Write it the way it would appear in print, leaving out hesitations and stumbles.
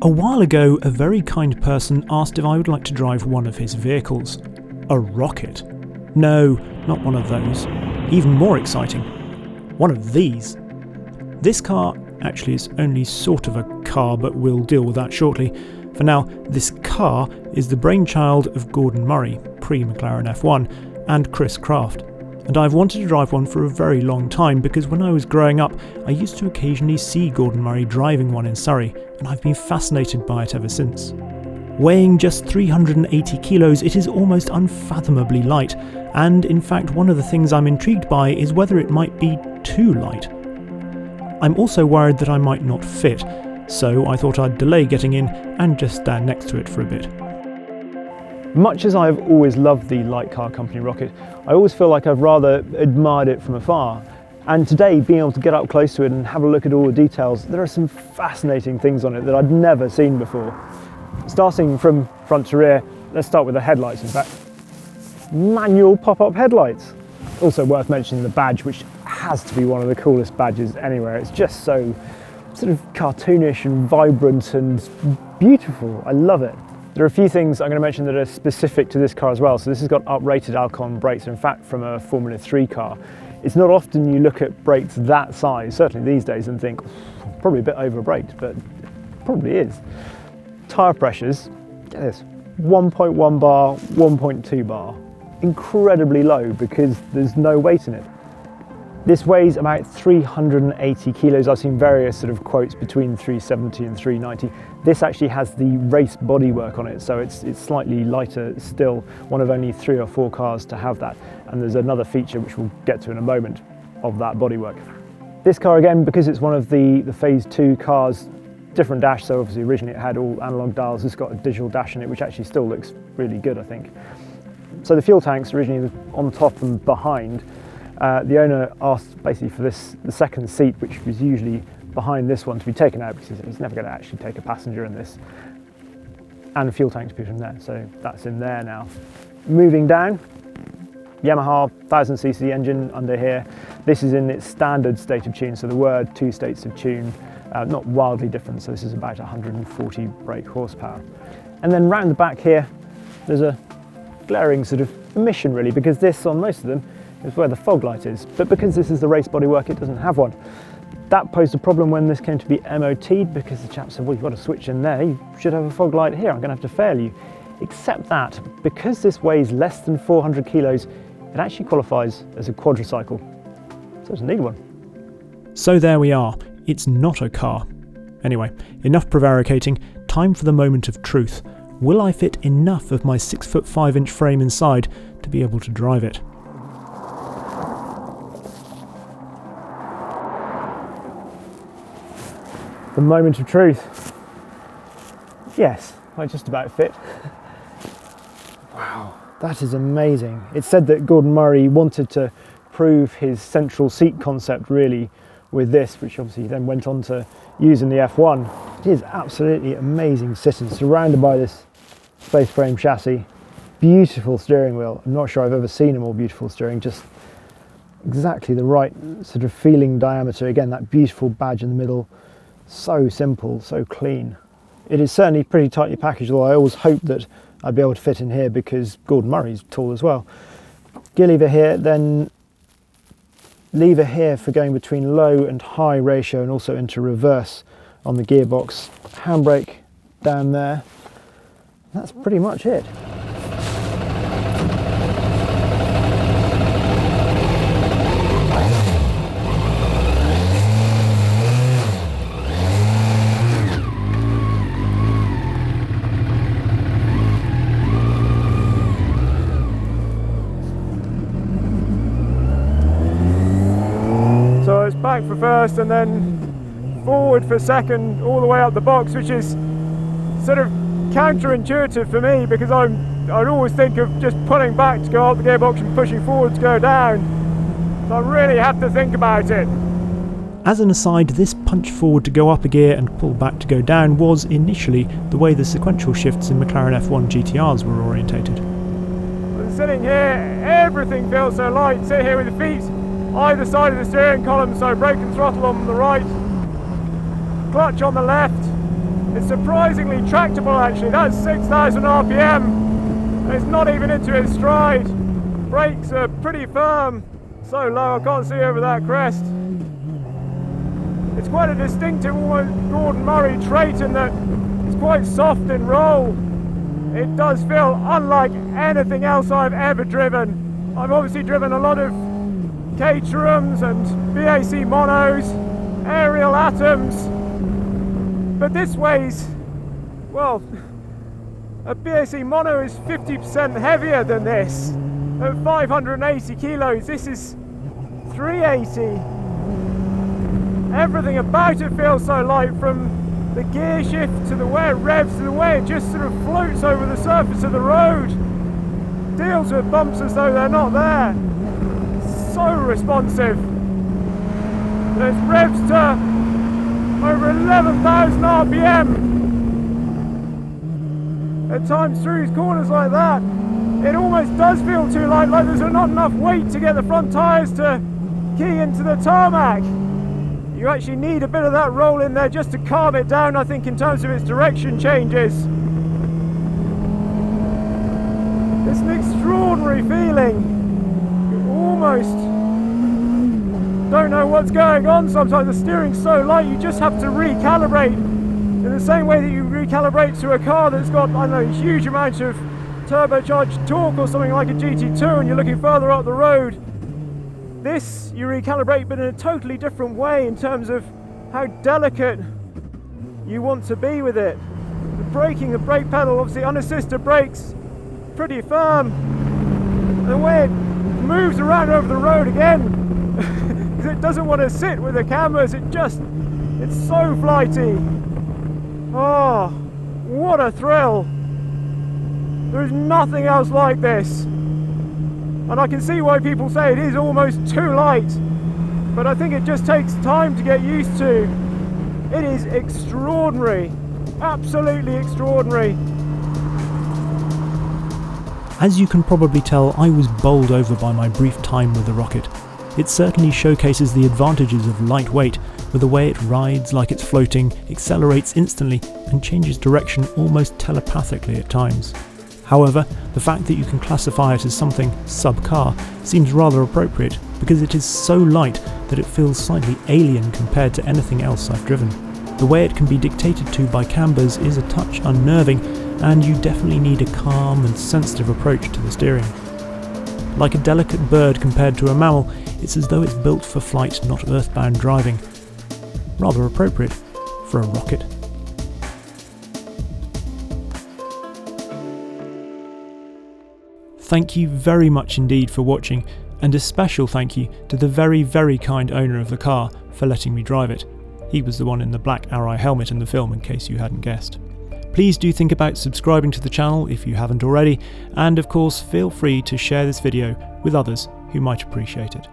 A while ago, a very kind person asked if I would like to drive one of his vehicles. A rocket. No, not one of those. Even more exciting. One of these. This car actually is only sort of a car, but we'll deal with that shortly. For now, this car is the brainchild of Gordon Murray, pre-McLaren F1, and Chris Craft. And I've wanted to drive one for a very long time because when I was growing up, I used to occasionally see Gordon Murray driving one in Surrey, and I've been fascinated by it ever since. Weighing just 380 kilos, it is almost unfathomably light, and in fact one of the things I'm intrigued by is whether it might be too light. I'm also worried that I might not fit, so I thought I'd delay getting in and just stand next to it for a bit. Much as I've always loved the light car company rocket, I always feel like I've rather admired it from afar. And today, being able to get up close to it and have a look at all the details, there are some fascinating things on it that I'd never seen before. Starting from front to rear, let's start with the headlights in fact. Manual pop-up headlights. Also worth mentioning the badge, which has to be one of the coolest badges anywhere. It's just so sort of cartoonish and vibrant and beautiful. I love it. There are a few things I'm going to mention that are specific to this car as well. So this has got uprated Alcon brakes, in fact from a Formula 3 car. It's not often you look at brakes that size, certainly these days, and think, probably a bit over-braked, but it probably is. Tyre pressures, get this, 1.1 bar, 1.2 bar. Incredibly low because there's no weight in it. This weighs about 380 kilos. I've seen various sort of quotes between 370 and 390. This actually has the race bodywork on it, so it's slightly lighter still, one of only 3 or 4 cars to have that. And there's another feature which we'll get to in a moment of that bodywork. This car again, because it's one of the Phase 2 cars, different dash, so obviously originally it had all analog dials. It's got a digital dash in it, which actually still looks really good, I think. So the fuel tanks originally on top and behind. The owner asked basically for the second seat, which was usually behind this one, to be taken out because he's never going to actually take a passenger in this. And the fuel tank to be from there, so that's in there now. Moving down, Yamaha 1000cc engine under here. This is in its standard state of tune, so there were 2 states of tune, not wildly different, so this is about 140 brake horsepower. And then round the back here, there's a glaring sort of omission really, because this on most of them is where the fog light is, but because this is the race bodywork, it doesn't have one. That posed a problem when this came to be MOT'd, because the chap said, well, you've got a switch in there, you should have a fog light here, I'm going to have to fail you. Except that, because this weighs less than 400 kilos, it actually qualifies as a quadricycle, so it doesn't need one. So there we are, it's not a car. Anyway, enough prevaricating, time for the moment of truth. Will I fit enough of my 6'5" frame inside to be able to drive it? The moment of truth. Yes, I just about fit. Wow, that is amazing. It's said that Gordon Murray wanted to prove his central seat concept really with this, which obviously he then went on to use in the F1. It is absolutely amazing sitting, surrounded by this space frame chassis. Beautiful steering wheel. I'm not sure I've ever seen a more beautiful steering, just exactly the right sort of feeling diameter. Again, that beautiful badge in the middle. So simple, so clean. It is certainly pretty tightly packaged, although I always hoped that I'd be able to fit in here because Gordon Murray's tall as well. Gear lever here, then lever here for going between low and high ratio and also into reverse on the gearbox. Handbrake down there. That's pretty much it. So it's back for first and then forward for second all the way up the box, which is sort of counterintuitive for me because I'd always think of just pulling back to go up the gearbox and pushing forward to go down. So I really had to think about it. As an aside, this punch forward to go up a gear and pull back to go down was initially the way the sequential shifts in McLaren F1 GTRs were orientated. When sitting here, everything feels so light. Sit here with the feet either side of the steering column, so brake and throttle on the right, clutch on the left, It's surprisingly tractable actually. That's 6,000 RPM. It's not even into its stride. Brakes are pretty firm. So low I can't see over that crest. It's quite a distinctive, almost Gordon Murray trait in that it's quite soft in roll. It does feel unlike anything else I've ever driven. I've obviously driven a lot of Caterhams and BAC monos, aerial atoms, but this weighs, well, a BAC mono is 50% heavier than this. At 580 kilos, this is 380. Everything about it feels so light, from the gear shift to the way it revs to the way it just sort of floats over the surface of the road. Deals with bumps as though they're not there. So responsive. There's revs to over 11,000 RPM. At times through these corners like that, it almost does feel too light, like there's not enough weight to get the front tyres to key into the tarmac. You actually need a bit of that roll in there just to calm it down, I think, in terms of its direction changes. It's an extraordinary feeling. You almost don't know what's going on sometimes. The steering's so light, you just have to recalibrate in the same way that you recalibrate to a car that's got, I don't know, a huge amount of turbocharged torque or something like a GT2 and you're looking further up the road. This you recalibrate, but in a totally different way in terms of how delicate you want to be with it. The braking, the brake pedal, obviously unassisted brakes, pretty firm. The way it moves around over the road again, because it doesn't want to sit with the cameras, it's so flighty. Oh, what a thrill. There's nothing else like this. And I can see why people say it is almost too light, but I think it just takes time to get used to. It is extraordinary, absolutely extraordinary. As you can probably tell, I was bowled over by my brief time with the rocket. It certainly showcases the advantages of lightweight, with the way it rides like it's floating, accelerates instantly, and changes direction almost telepathically at times. However, the fact that you can classify it as something sub-car seems rather appropriate, because it is so light that it feels slightly alien compared to anything else I've driven. The way it can be dictated to by cambers is a touch unnerving, and you definitely need a calm and sensitive approach to the steering. Like a delicate bird compared to a mammal, it's as though it's built for flight, not earthbound driving. Rather appropriate for a rocket. Thank you very much indeed for watching, and a special thank you to the very, very kind owner of the car for letting me drive it. He was the one in the black Arai helmet in the film, in case you hadn't guessed. Please do think about subscribing to the channel if you haven't already, and of course feel free to share this video with others who might appreciate it.